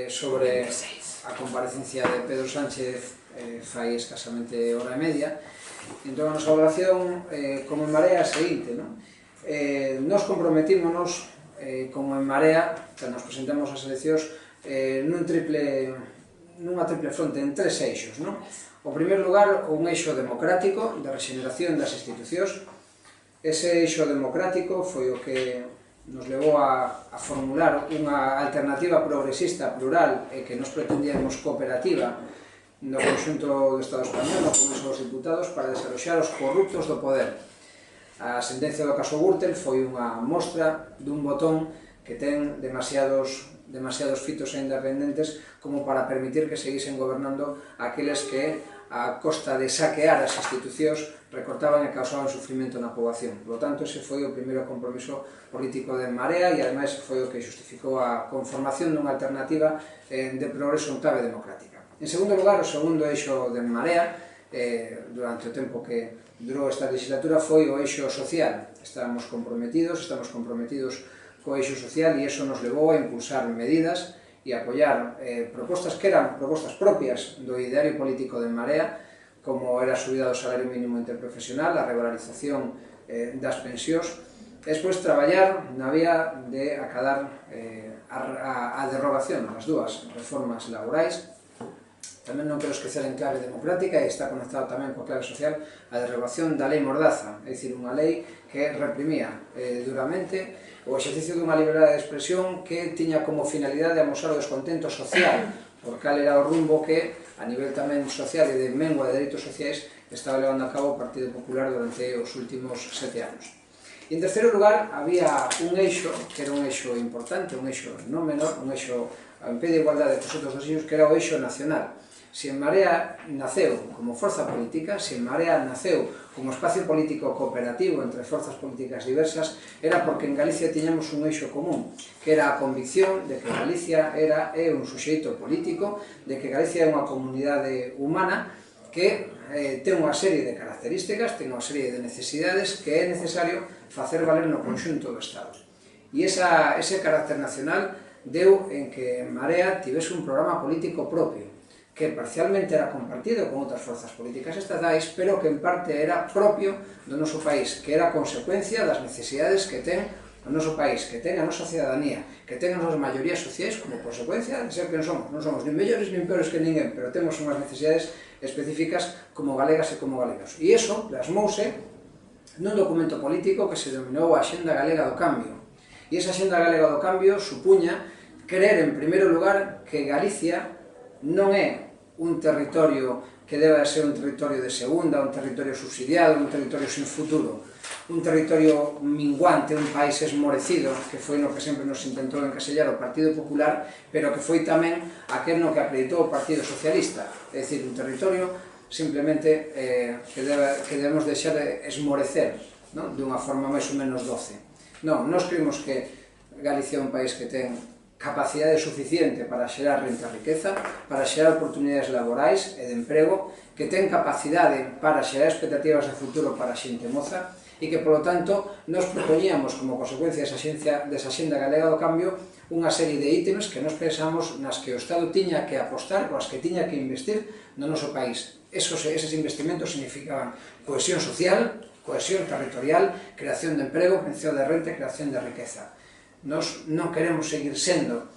sobre a comparecencia de Pedro Sánchez fai escasamente hora e media. Entón, a nosa valoración como en Marea é a seguinte: nos comprometímonos como en Marea, que nos presentamos ás eleccións, nunha triple fronte, en tres eixos. O primeiro lugar, un eixo democrático de rexeneración das institucións. Ese eixo democrático foi o que nos levou a formular unha alternativa progresista, plural, e que nos pretendíamos cooperativa no conxunto do Estado español, no Congreso dos Diputados, para desaloxar os corruptos do poder. A sentencia do caso Gürtel foi unha mostra dun botón que ten demasiados fitos e independentes como para permitir que seguisen gobernando aqueles que, a costa de saquear as institucións, recortaban e causaban sufrimento na poboación. Por lo tanto, ese foi o primeiro compromiso político de Marea e, ademais, foi o que justificou a conformación dunha alternativa de progreso en clave democrática. En segundo lugar, o segundo eixo de Marea, durante o tempo que durou esta legislatura, foi o eixo social. Estamos comprometidos co eixo social, e iso nos levou a impulsar medidas e apoiar propostas que eran propostas propias do ideario político de Marea, como era a subida do salario mínimo interprofesional, a regularización das pensións, e despois traballar na vía de acadar a derrogación das dúas reformas laborais. Tamén non quero esquecer en clave democrática, e está conectado tamén coa clave social, a derrogación da lei Mordaza, é dicir, unha lei que reprimía duramente o exercicio dunha liberdade de expresión que tiña como finalidade amosar o descontento social por cal era o rumbo que, a nivel tamén social e de mengua de dereitos sociais, estaba levando a cabo o Partido Popular durante os últimos 7 anos. E, en terceiro lugar, había un eixo, que era un eixo importante, un eixo non menor, un eixo en pé de igualdade cos outros dos eixos, que era o eixo nacional. Se en Marea naceu como forza política, se en Marea naceu como espacio político cooperativo entre forzas políticas diversas, era porque en Galicia tiñamos un eixo común, que era a convicción de que Galicia é un suxeito político, de que Galicia é unha comunidade humana que ten unha serie de características, ten unha serie de necesidades que é necesario facer valer no conxunto do Estado. E ese carácter nacional deu en que Marea tivese un programa político propio, que parcialmente era compartido con outras forzas políticas estatais, pero que en parte era propio do noso país, que era consecuencia das necesidades que ten o noso país, que ten a nosa cidadanía, que ten as nosas maiorías sociais como consecuencia de ser que non somos. Non somos nin mellores nin peores que ninguén, pero temos unhas necesidades específicas como galegas e como galegos. E iso plasmouse nun documento político que se denominou a Axenda Galega do Cambio. E esa Axenda Galega do Cambio supuña creer, en primeiro lugar, que Galicia non é un territorio que debe ser un territorio de segunda, un territorio subsidiado, un territorio sin futuro, un territorio minguante, un país esmorecido, que foi no que sempre nos intentou encasellar o Partido Popular, pero que foi tamén aquel no que acreditou o Partido Socialista, é dicir, un territorio simplemente que debemos deixar de esmorecer de unha forma máis ou menos doce. Non, nós creemos que Galicia é un país que ten capacidade suficiente para xerar renta e riqueza, para xerar oportunidades laborais e de emprego, que ten capacidade para xerar expectativas de futuro para a xente moza, e que, polo tanto, nos propoñíamos como consecuencia desa Axenda Galega do Cambio unha serie de ítems que nos pensamos nas que o Estado tiña que apostar, coas que tiña que investir no noso país. Eses investimentos significaban cohesión social, cohesión territorial, creación de emprego, creación de renta e creación de riqueza. Nos non queremos seguir sendo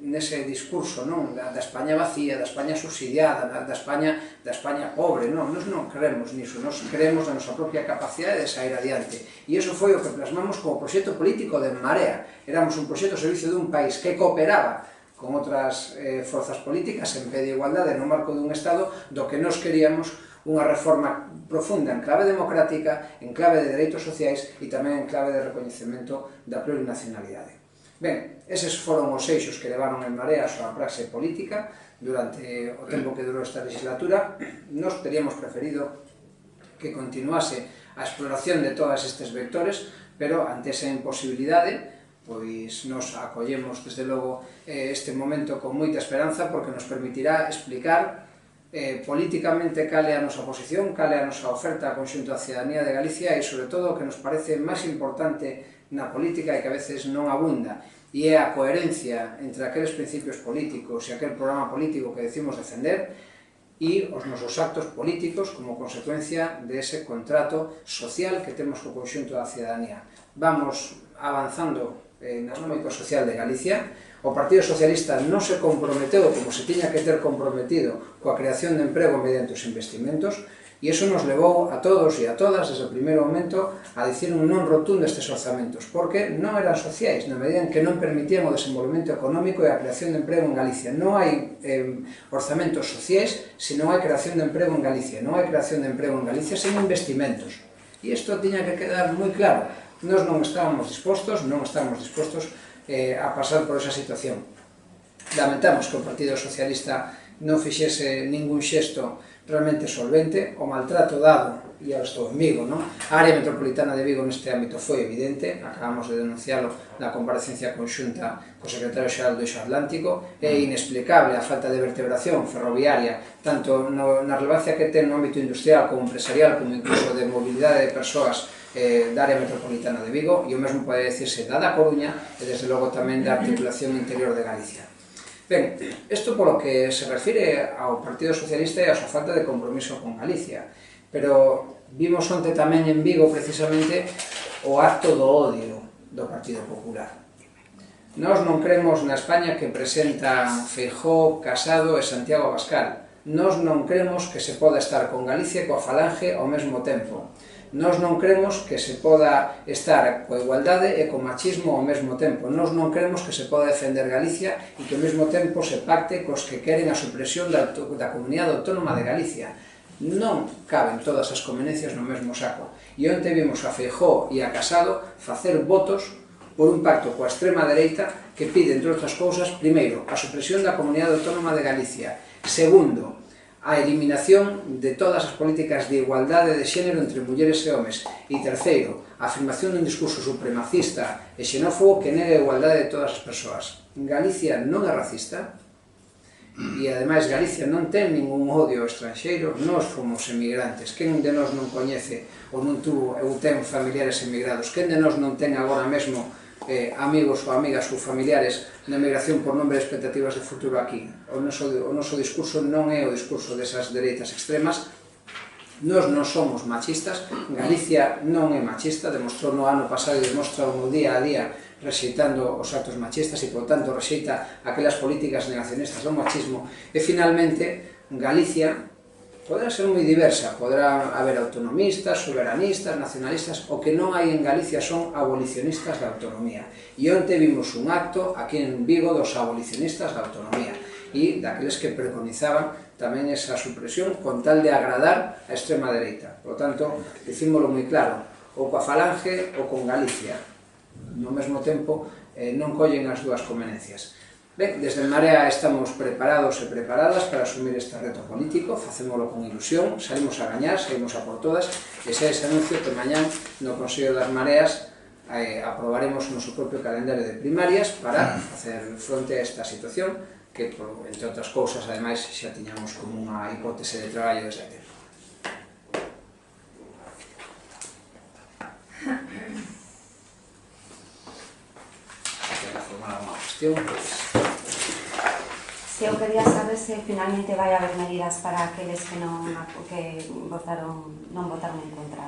nese discurso da España vacía, da España subsidiada, da España pobre. Nos non creemos niso, nos creemos na nosa propia capacidade de sair adiante. E iso foi o que plasmamos como proxecto político de Marea. Éramos un proxecto ao servicio dun país que cooperaba con outras forzas políticas en pé de igualdade no marco dun Estado do que nos queríamos unha reforma profunda en clave democrática, en clave de dereitos sociais e tamén en clave de recoñecemento da plurinacionalidade. Ben, eses foron os eixos que levaron en Marea a súa praxe política durante o tempo que durou esta legislatura. Nos teríamos preferido que continuase a exploración de todos estes vectores, pero ante esa imposibilidade, pois nos acollemos desde logo este momento con moita esperanza, porque nos permitirá explicar políticamente cal é a nosa posición, cal é a nosa oferta a conxunto da cidadanía de Galicia e, sobre todo, o que nos parece máis importante na política e que a veces non abunda, e é a coherencia entre aqueles principios políticos e aquel programa político que decimos defender e os nosos actos políticos como consecuencia dese contrato social que temos co conxunto da cidadanía. Vamos avanzando no ámbito social de Galicia. O Partido Socialista non se comprometeu como se tiña que ter comprometido coa creación de emprego mediante os investimentos, e iso nos levou a todos e a todas, desde o primeiro momento, a dicir un non rotundo estes orzamentos, porque non eran sociais, na medida en que non permitían o desenvolvemento económico e a creación de emprego en Galicia. Non hai orzamentos sociais se non hai creación de emprego en Galicia. Non hai creación de emprego en Galicia sen investimentos. E isto tiña que quedar moi claro. Nós non estábamos dispostos a pasar por esa situación. Lamentamos que o Partido Socialista non fixese ningún xesto realmente solvente. O maltrato dado, e ahora estou en Vigo, a área metropolitana de Vigo neste ámbito foi evidente, acabamos de denuncialo na comparecencia conxunta co secretario xeral do Eixo Atlántico. É inexplicable a falta de vertebración ferroviaria, tanto na relevancia que ten no ámbito industrial como empresarial, como incluso de mobilidade de persoas da área metropolitana de Vigo, e o mesmo pode decirse da Coruña e desde logo tamén da articulación interior de Galicia. Ben, isto polo que se refire ao Partido Socialista e a súa falta de compromiso con Galicia, pero vimos onte tamén en Vigo precisamente o acto do odio do Partido Popular. Nós non cremos na España que presentan Feijóo, Casado e Santiago Abascal. Nós non cremos que se poda estar con Galicia e coa Falange ao mesmo tempo. Nós non cremos que se poda estar coa igualdade e co machismo ao mesmo tempo. Nós non cremos que se poda defender Galicia e que ao mesmo tempo se pacte cos que queren a supresión da Comunidade Autónoma de Galicia. Non caben todas as conveniencias no mesmo saco. E onte vimos a Feijóo e a Casado facer votos por un pacto coa extrema dereita que pide, entre outras cousas, primeiro, a supresión da Comunidade Autónoma de Galicia. Segundo, a eliminación de todas as políticas de igualdade de xénero entre mulleres e homes. E terceiro, a afirmación dun discurso supremacista e xenófobo que nega a igualdade de todas as persoas. Galicia non é racista, e ademais Galicia non ten ningún odio ao estranxeiro. Nós fomos emigrantes. Quen de nós non coñece ou non tuvo ou ten familiares emigrados? Quen de nós non ten agora mesmo amigos ou amigas ou familiares na emigración por nombre de expectativas de futuro aquí? O noso discurso non é o discurso desas dereitas extremas. Nós non somos machistas. Galicia non é machista, demostrou no ano pasado e demostra no día a día rexeitando os actos machistas e, por tanto, rexeita aquelas políticas negacionistas do machismo. E, finalmente, Galicia poderá ser moi diversa, poderá haber autonomistas, soberanistas, nacionalistas. O que non hai en Galicia son abolicionistas da autonomía. E onte vimos un acto aquí en Vigo dos abolicionistas da autonomía e daqueles que preconizaban tamén esa supresión con tal de agradar a extrema dereita. Por lo tanto, dicímolo moi claro, ou coa Falange ou con Galicia. No mesmo tempo, non collen as dúas convenencias. Ben, desde En Marea estamos preparados e preparadas para asumir este reto político, facémolo con ilusión, salimos a gañar, salimos a por todas, e xa ese anuncio que mañán no Consello das Mareas aprobaremos o noso propio calendario de primarias para facer fronte a esta situación que, entre outras cousas, ademais, xa tiñamos como unha hipótese de traballo desde tempo. Se eu quería saber se finalmente vai haber medidas para aqueles que non votaron en contra.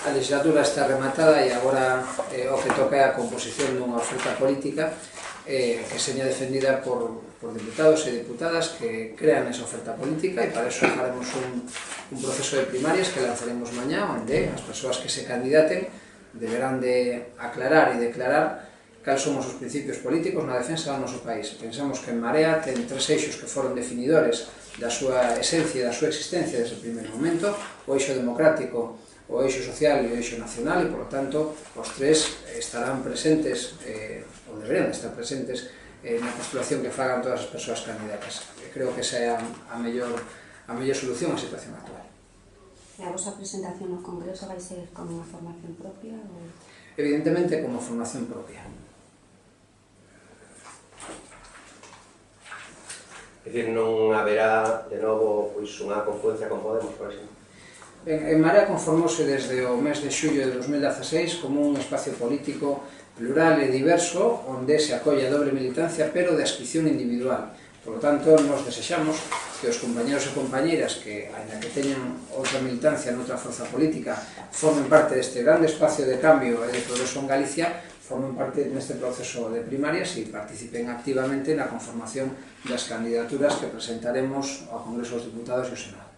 A legislatura está rematada e agora o que toca é a composición dunha oferta política que seña defendida por diputados e diputadas que crean esa oferta política, e para eso faremos un proceso de primarias que lanzaremos mañá, onde as persoas que se candidaten deberán de aclarar e declarar cales son os principios políticos na defensa do noso país. Pensamos que En Marea ten tres eixos que foron definidores da súa esencia e da súa existencia desde o primeiro momento: o eixo democrático, o eixo social e o eixo nacional, e, por lo tanto, os tres estarán presentes, ou deberían estar presentes, na postulación que fagan todas as persoas candidatas. Creo que esa é a mellor solución á situación actual. E a vosa presentación no Congreso vai ser con unha formación propia? Evidentemente, como formación propia. É dicir, non haberá de novo unha confluencia con Podemos, por exemplo? En Marea conformouse desde o mes de xullo de 2016 como un espacio político plural e diverso, onde se acolle a doble militancia, pero de adscripción individual. Por lo tanto, nos desexamos que os compañeros e compañeiras que, ainda que teñan outra militancia noutra forza política, formen parte deste grande espacio de cambio e de progreso en Galicia, formen parte neste proceso de primarias e participen activamente na conformación das candidaturas que presentaremos ao Congreso dos Diputados e ao Senado.